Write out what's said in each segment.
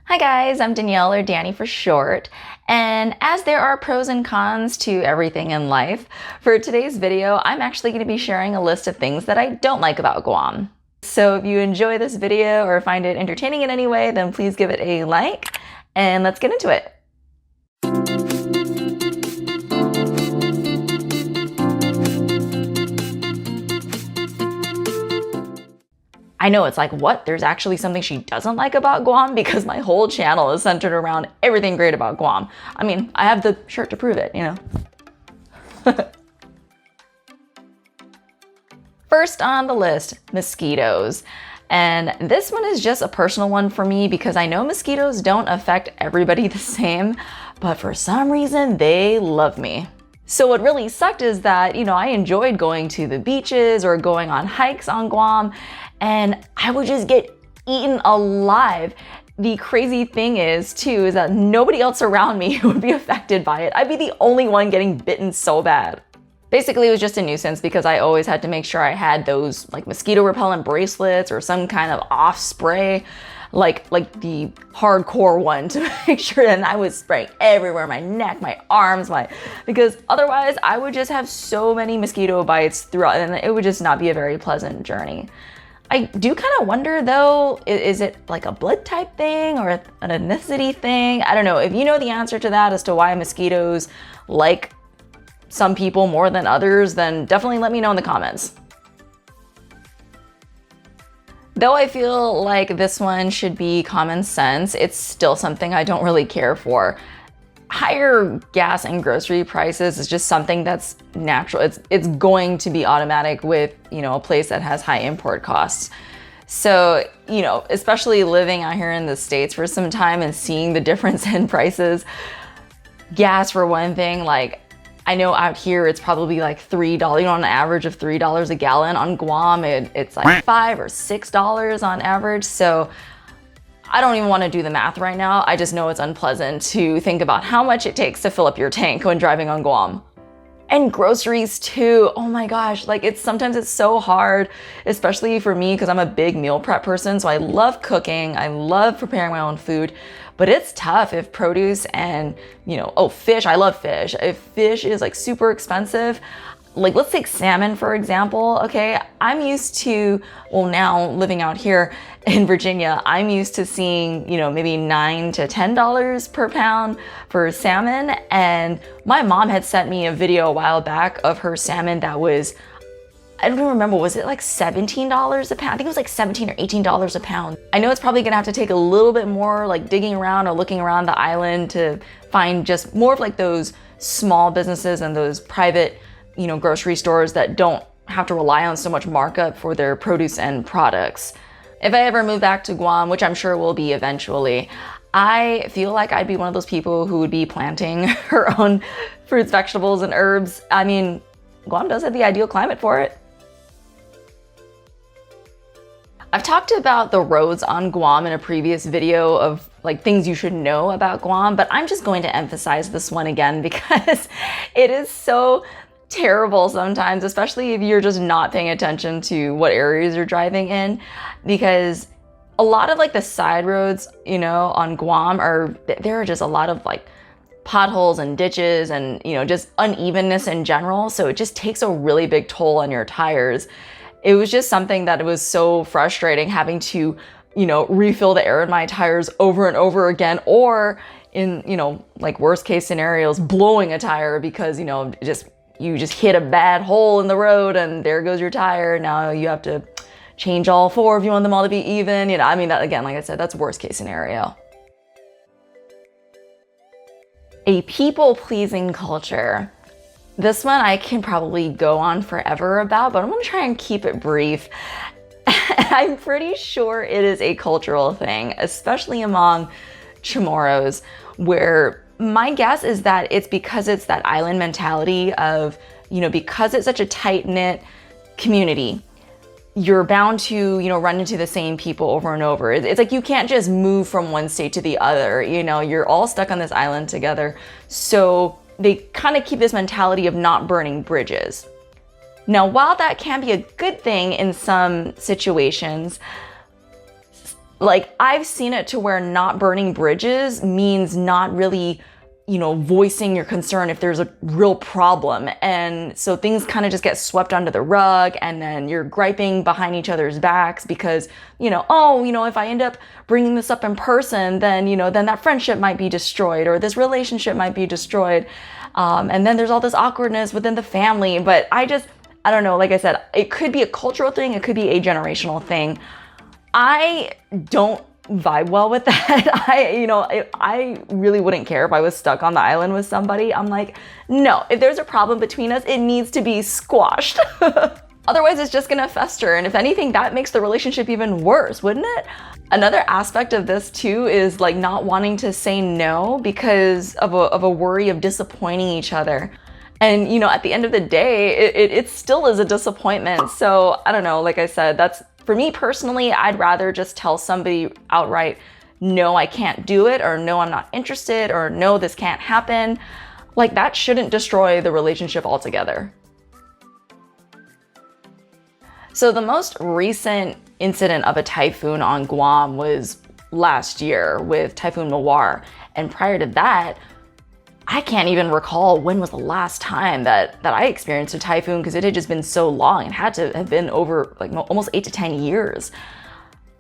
Hi guys, I'm Danielle, or Dani for short, and as there are pros and cons to everything in life, for today's video I'm actually going to be sharing a list of things that I don't like about Guam. So if you enjoy this video or find it entertaining in any way, then please give it a like, and let's get into it. I know it's like, what? There's actually something she doesn't like about Guam? Because my whole channel is centered around everything great about Guam. I mean, I have the shirt to prove it, you know? First on the list, mosquitoes. And this one is just a personal one for me because I know mosquitoes don't affect everybody the same, but for some reason they love me. So what really sucked is that, I enjoyed going to the beaches or going on hikes on Guam, and I would just get eaten alive. The crazy thing is that nobody else around me would be affected by it. I'd be the only one getting bitten so bad. Basically, it was just a nuisance because I always had to make sure I had those like mosquito repellent bracelets or some kind of off spray, like the hardcore one, to make sure that I was spraying everywhere, my neck, my arms, because otherwise I would just have so many mosquito bites throughout, and it would just not be a very pleasant journey. I do kind of wonder though, is it like a blood type thing or an ethnicity thing? I don't know. If you know the answer to that as to why mosquitoes like some people more than others, then definitely let me know in the comments. Though I feel like this one should be common sense, it's still something I don't really care for. Higher gas and grocery prices is just something that's natural. It's going to be automatic with, a place that has high import costs. So, especially living out here in the States for some time and seeing the difference in prices. Gas, for one thing, I know out here it's probably like $3, on an average of $3 a gallon. On Guam, it's like $5 or $6 on average. So I don't even want to do the math right now. I just know it's unpleasant to think about how much it takes to fill up your tank when driving on Guam. And groceries too. Oh my gosh, sometimes it's so hard, especially for me because I'm a big meal prep person. So I love cooking. I love preparing my own food, but it's tough if produce and, fish, I love fish. If fish is super expensive, let's take salmon, for example. Okay, I'm used to, now living out here in Virginia, I'm used to seeing, maybe $9 to $10 per pound for salmon. And my mom had sent me a video a while back of her salmon that was, I don't even remember, was it like $17 a pound? I think it was like $17 or $18 a pound. I know it's probably gonna have to take a little bit more digging around or looking around the island to find just more of those small businesses and those private grocery stores that don't have to rely on so much markup for their produce and products. If I ever move back to Guam, which I'm sure will be eventually, I feel like I'd be one of those people who would be planting her own fruits, vegetables, and herbs. I mean, Guam does have the ideal climate for it. I've talked about the roads on Guam in a previous video of things you should know about Guam, but I'm just going to emphasize this one again because it is so terrible sometimes, especially if you're just not paying attention to what areas you're driving in, because a lot of the side roads, on Guam there are just a lot of potholes and ditches and, just unevenness in general. So it just takes a really big toll on your tires. It was just something that it was so frustrating having to, refill the air in my tires over and over again, or in, worst case scenarios, blowing a tire because, you just hit a bad hole in the road and there goes your tire. Now you have to change all four if you want them all to be even. I mean, that again, like I said, that's worst case scenario. A people-pleasing culture. This one I can probably go on forever about, but I'm gonna try and keep it brief. I'm pretty sure it is a cultural thing, especially among Chamorros, where my guess is that it's because it's that island mentality of, because it's such a tight-knit community, you're bound to, run into the same people over and over. It's like you can't just move from one state to the other, you're all stuck on this island together. So they kind of keep this mentality of not burning bridges. Now, while that can be a good thing in some situations, Like, I've seen it to where not burning bridges means not really, you know, voicing your concern if there's a real problem. And so things kind of just get swept under the rug, and then you're griping behind each other's backs because, you know, oh, you know, if I end up bringing this up in person, then, you know, then that friendship might be destroyed, or this relationship might be destroyed. And then there's all this awkwardness within the family. But I don't know, like I said, it could be a cultural thing, it could be a generational thing. I don't vibe well with that. I really wouldn't care if I was stuck on the island with somebody. I'm like, no, if there's a problem between us, it needs to be squashed. Otherwise, it's just gonna fester. And if anything, that makes the relationship even worse, wouldn't it? Another aspect of this too is like not wanting to say no because of a worry of disappointing each other. And, you know, at the end of the day, it still is a disappointment. So I don't know, like I said, that's, for me personally, I'd rather just tell somebody outright, no, I can't do it, or no, I'm not interested, or no, this can't happen. Like, that shouldn't destroy the relationship altogether. So the most recent incident of a typhoon on Guam was last year with Typhoon Mawar. And prior to that, I can't even recall when was the last time that I experienced a typhoon, because it had just been so long. It had to have been over like almost 8 to 10 years.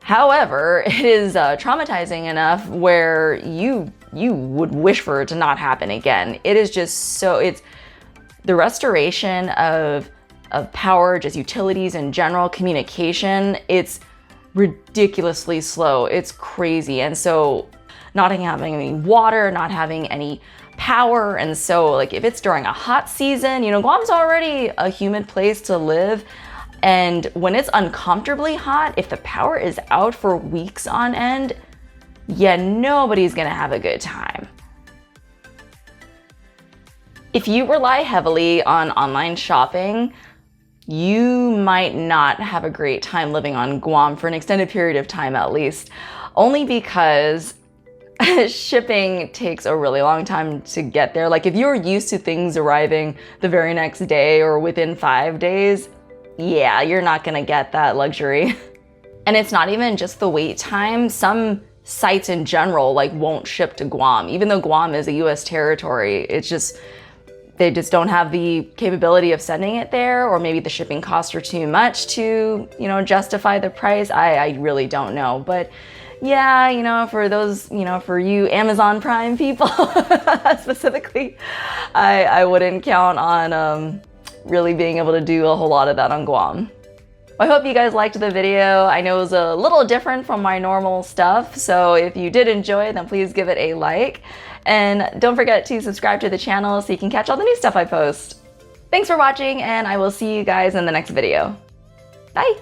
However, it is traumatizing enough where you would wish for it to not happen again. It is just so, it's the restoration of power, just utilities in general, communication, it's ridiculously slow. It's crazy. And so not having any water, not having any power. And so like if it's during a hot season, you know, Guam's already a humid place to live. And when it's uncomfortably hot, if the power is out for weeks on end, yeah, nobody's gonna have a good time. If you rely heavily on online shopping, you might not have a great time living on Guam for an extended period of time at least, only because shipping takes a really long time to get there. Like if you're used to things arriving the very next day or within 5 days, yeah, you're not gonna get that luxury. And it's not even just the wait time. Some sites in general like won't ship to Guam, even though Guam is a US territory. It's just, they just don't have the capability of sending it there, or maybe the shipping costs are too much to, you know, justify the price. I really don't know. But yeah, you know, for those, you know, for you Amazon Prime people specifically, I wouldn't count on really being able to do a whole lot of that on Guam. I hope you guys liked the video. I know it was a little different from my normal stuff, so if you did enjoy, then please give it a like. And don't forget to subscribe to the channel so you can catch all the new stuff I post. Thanks for watching, and I will see you guys in the next video. Bye!